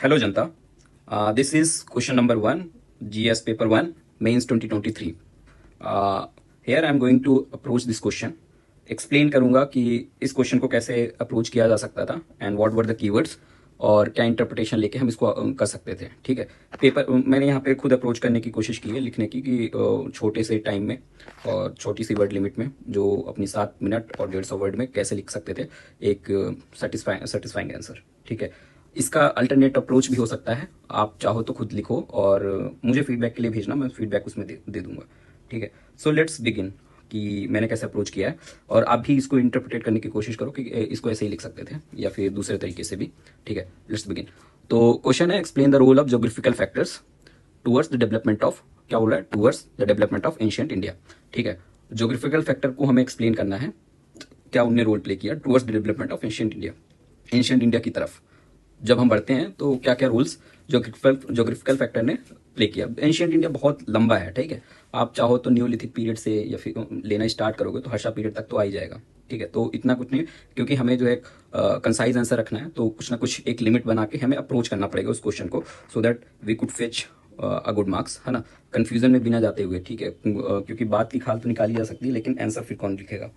Hello Janta, this is question number 1, GS paper 1, mains 2023. Here I am going to approach this question. Explain करूंगा कि इस question को कैसे approach किया जा सकता था and what were the keywords और क्या इंटरप्रिटेशन लेके हम इसको कर सकते थे। ठीक है, पेपर मैंने यहाँ पे खुद अप्रोच करने की कोशिश की है लिखने की कि छोटे से टाइम में और छोटी सी वर्ड लिमिट में जो अपनी 7 मिनट और 150 वर्ड में कैसे लिख सकते थे एक सेटिस्फाइंग आंसर। ठीक है, इसका अल्टरनेट अप्रोच भी हो सकता है, आप चाहो तो खुद लिखो और मुझे फीडबैक के लिए भेजना, मैं फीडबैक उसमें दे दूंगा। ठीक है, सो लेट्स बिगिन कि मैंने कैसे अप्रोच किया है और आप भी इसको इंटरप्रिटेट करने की कोशिश करो कि इसको ऐसे ही लिख सकते थे या फिर दूसरे तरीके से भी। ठीक है, लेट्स बिगिन। तो क्वेश्चन है explain the role of geographical factors towards the development of, क्या बोल रहा है, towards the development of ancient India. ठीक है, ज्योग्राफिकल फैक्टर को हमें एक्सप्लेन करना है, क्या उनने रोल प्ले किया towards the development of ancient India, ancient India की तरफ जब हम बढ़ते हैं तो क्या क्या रूल्स ज्योग्राफिकल फैक्टर ने प्ले किया। एंशिएंट इंडिया बहुत लंबा है। ठीक है, आप चाहो तो न्यूलिथिक पीरियड से या फिर लेना स्टार्ट करोगे तो हर्षा पीरियड तक तो आ ही जाएगा। ठीक है, तो इतना कुछ नहीं, क्योंकि हमें जो है कंसाइज आंसर रखना है तो कुछ ना कुछ एक लिमिट बना के हमें अप्रोच करना पड़ेगा उस क्वेश्चन को, so that we could fetch a good marks, है ना, कंफ्यूजन में बिना जाते हुए। ठीक है, क्योंकि बात की खाल तो निकाली जा सकती है लेकिन आंसर फिर कौन लिखेगा।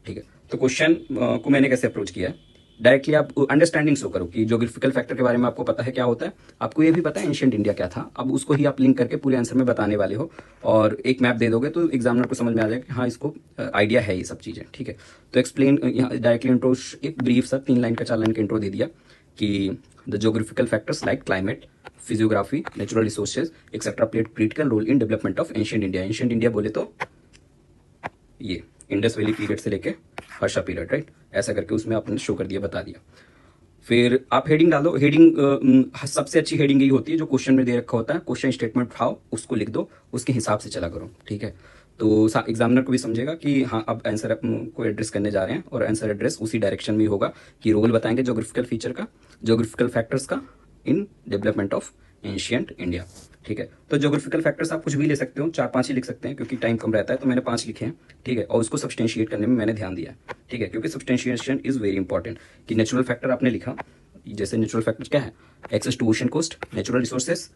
ठीक है, तो क्वेश्चन को मैंने कैसे अप्रोच किया है, डायरेक्टली आप अंडरस्टैंडिंग शो करो कि ज्योग्राफिकल फैक्टर के बारे में आपको पता है क्या होता है, आपको ये भी पता है एंशिएंट इंडिया क्या था, अब उसको ही आप लिंक करके पूरे आंसर में बताने वाले हो और एक मैप दे दोगे तो एग्जामिनर को समझ में आ जाएगा कि हाँ इसको आइडिया है ये सब चीजें। ठीक है, तो एक्सप्लेन यहाँ डायरेक्टली इंट्रो, एक ब्रीफ सा 3 लाइन का 4 लाइन का इंट्रो दे दिया कि the geographical factors like climate, physiography, natural resources etcetera played critical role in development of ancient India. Ancient India बोले तो ये इंडस वैली पीरियड से लेके हर्षा पीरियड, राइट, ऐसा करके उसमें आपने शो कर दिया, बता दिया। फिर आप हेडिंग डाल दो। हेडिंग सबसे अच्छी हेडिंग यही होती है जो क्वेश्चन में दे रखा होता है, क्वेश्चन स्टेटमेंट हाउ, उसको लिख दो, उसके हिसाब से चला करो। ठीक है, तो एग्जामिनर को भी समझेगा कि हाँ अब आंसर को एड्रेस करने जा रहे हैं और आंसर एड्रेस उसी डायरेक्शन में होगा कि रोल बताएंगे ज्योग्राफिकल फीचर का, ज्योग्राफिकल फैक्टर्स का इन डेवलपमेंट ऑफ एंशिएंट इंडिया। ठीक है, तो ज्योग्राफिकल फैक्टर्स आप कुछ भी ले सकते हो, 4-5 ही लिख सकते हैं क्योंकि टाइम कम रहता है, तो मैंने 5 लिखे हैं। ठीक है, और उसको सब्सटेंशिएट करने में मैंने ध्यान दिया। ठीक है, क्योंकि सब्सटेंशिएशन इज वेरी इंपॉर्टेंट कि नेचुरल फैक्टर आपने लिखा, जैसे नेचुरल फैक्टर क्या है, access to ocean coast, natural resources,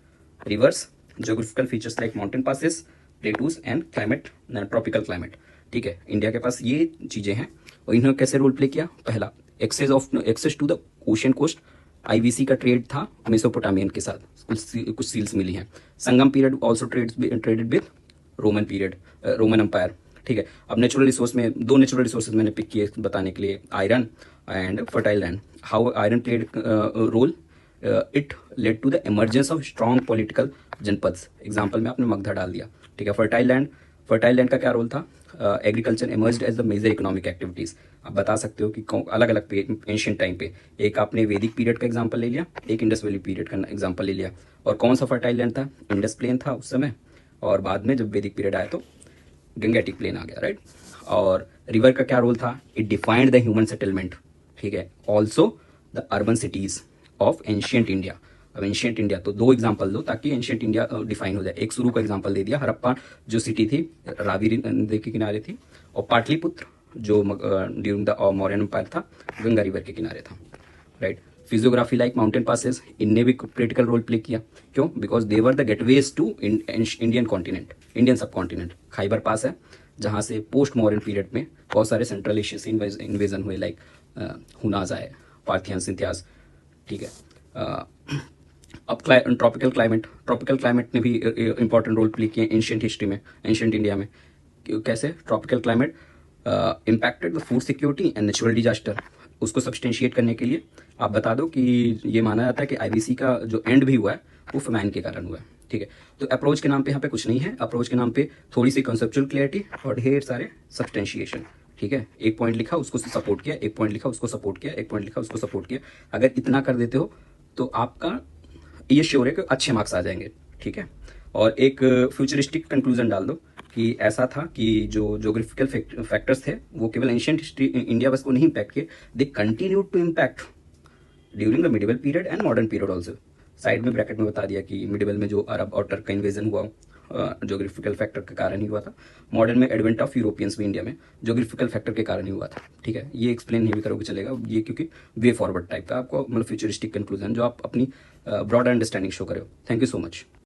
rivers, geographical features like mountain passes, plateaus and climate, tropical climate. ठीक है, इंडिया के पास ये चीजें हैं और इन्होंने कैसे रोल प्ले किया, पहला access to the ocean coast, IVC का ट्रेड था मेसोपोटामियन के साथ, कुछ सील्स मिली हैं। Sangam period also traded with Roman period, Roman empire. ठीक है, अब नेचुरल रिसोर्स में 2 नेचुरल रिसोर्सेज मैंने पिक किए बताने के लिए, iron and fertile land. How iron played role, it led to the emergence of strong political janapads, example में आपने मगधा डाल दिया। ठीक है, फर्टाइल लैंड का क्या रोल था, agriculture emerged as the major economic activities. आप बता सकते हो कि अलग अलग एंशियंट टाइम पे, एक आपने वैदिक पीरियड का एग्जांपल ले लिया, एक इंडस वैली पीरियड का एग्जांपल ले लिया, और कौन सा फर्टाइल लैंड था, इंडस प्लेन था उस समय, और बाद में जब वैदिक पीरियड आया तो गंगेटिक प्लेन आ गया, राइट। और रिवर का क्या रोल था, it defined the human settlement. ठीक है, also the urban cities of ancient India. अब एंशियंट इंडिया तो 2 एग्जांपल दो ताकि एंशियंट इंडिया डिफाइन हो जाए। एक शुरू का एग्जांपल दे दिया, हड़प्पा जो सिटी थी रावी नदी के किनारे थी, और पाटलिपुत्र जो ड्यूरिंग द मौर्यन एम्पायर था, गंगा रिवर के किनारे था, right. Physiography like mountain passes, इनने भी क्रिटिकल रोल प्ले किया, क्यों, because they were the gateways to Indian continent, Indian subcontinent. Khyber pass है जहाँ से पोस्ट मॉडर्न पीरियड में बहुत सारे सेंट्रल एशिया से इन्वेजन हुए, लाइक हुनाज आए, पार्थियंस इतिहास। ठीक है, अब ट्रॉपिकल क्लाइमेट ने भी इंपॉर्टेंट रोल प्ले किए एंशियंट हिस्ट्री में, एंशियंट इंडिया में। कैसे tropical climate impacted the food security and natural disaster, उसको सब्सटेंशिएट करने के लिए आप बता दो कि ये माना जाता है कि आईवीसी का जो एंड भी हुआ है वो फैमाइन के कारण हुआ है। ठीक है, तो अप्रोच के नाम पे यहाँ पे कुछ नहीं है, अप्रोच के नाम पे थोड़ी सी कंसेप्चुअल क्लियरिटी और ढेर सारे सब्सटेंशिएशन। ठीक है, एक पॉइंट लिखा उसको सपोर्ट किया, एक पॉइंट लिखा उसको सपोर्ट किया, एक पॉइंट लिखा उसको सपोर्ट किया। अगर इतना कर देते हो तो आपका ये श्योर है कि अच्छे मार्क्स आ जाएंगे। ठीक है, और एक फ्यूचरिस्टिक कंक्लूजन डाल दो कि ऐसा था कि जो ज्योग्राफिकल फैक्टर्स थे वो केवल एंशियंट हिस्ट्री इंडिया बस को नहीं इम्पैक्ट किए, they continued to impact during the medieval period and modern period also. Side में ब्रैकेट में बता दिया कि मिडिवल में जो अरब और टर्क का इन्वेजन हुआ जोग्राफिकल फैक्टर के कारण ही हुआ था। मॉडर्न में एडवेंट ऑफ यूरोपियंस भी इंडिया में जोग्राफिकल फैक्टर के कारण ही हुआ था। ठीक है, ये एक्सप्लेन नहीं भी करोगे चलेगा, ये क्योंकि वे फॉरवर्ड टाइप का आपको मतलब फ्यूचरिस्टिक कंक्लूजन जो आप अपनी ब्रॉड अंडरस्टैंडिंग शो करे हो। Thank you so much.